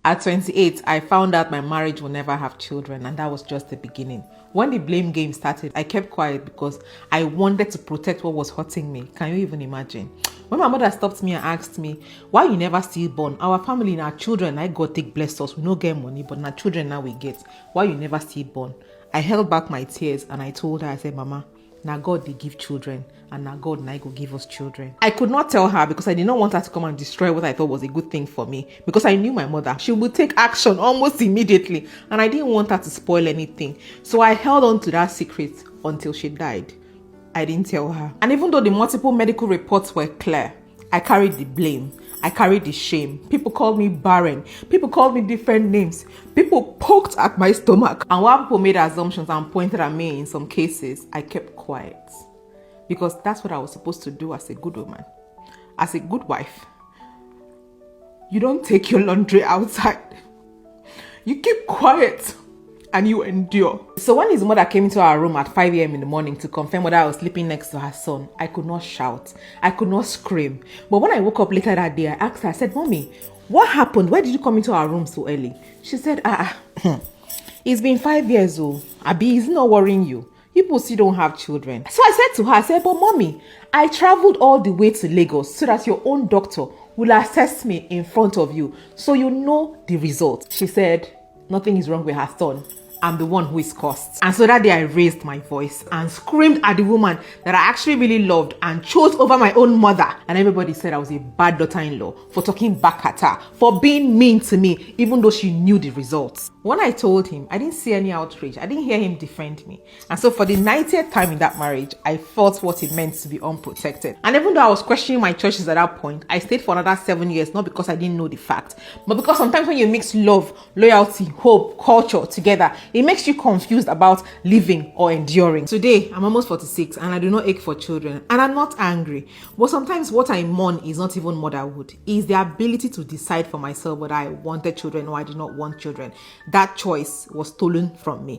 At 28, I found out my marriage will never have children, and that was just the beginning. When the blame game started, I kept quiet because I wanted to protect what was hurting me. Can you even imagine? When my mother stopped me and asked me, why you never stillborn? Our family and our children, I God take bless us. We no get money, but our children now we get. Why you never stillborn? I held back my tears and I told her, I said, Mama, now God they give children, and now God and I go give us children. I could not tell her because I did not want her to come and destroy what I thought was a good thing for me, because I knew my mother. She would take action almost immediately, and I didn't want her to spoil anything. So I held on to that secret until she died. I didn't tell her. And even though the multiple medical reports were clear, I carried the blame. I carried the shame. People called me barren. People called me different names. People poked at my stomach. And while people made assumptions and pointed at me in some cases, I kept quiet. Because that's what I was supposed to do as a good woman. As a good wife. You don't take your laundry outside. You keep quiet. And you endure. So when his mother came into our room at 5 a.m. in the morning to confirm whether I was sleeping next to her son, I could not shout. I could not scream. But when I woke up later that day, I asked her, I said, Mommy, what happened? Why did you come into our room so early? She said, it's been 5 years old. Abi, is it not worrying you? People still don't have children. So I said to her, I said, but Mommy, I traveled all the way to Lagos so that your own doctor will assess me in front of you so you know the result. She said, nothing is wrong with her son. I'm the one who is cursed. And so that day I raised my voice and screamed at the woman that I actually really loved and chose over my own mother. And everybody said I was a bad daughter-in-law for talking back at her, for being mean to me, even though she knew the results. When I told him, I didn't see any outrage. I didn't hear him defend me. And so for the 90th time in that marriage, I felt what it meant to be unprotected. And even though I was questioning my choices at that point, I stayed for another 7 years, not because I didn't know the fact, but because sometimes when you mix love, loyalty, hope, culture together, it makes you confused about living or enduring. Today, I'm almost 46 and I do not ache for children. And I'm not angry. But sometimes what I mourn is not even motherhood. It's the ability to decide for myself whether I wanted children or I did not want children. That choice was stolen from me.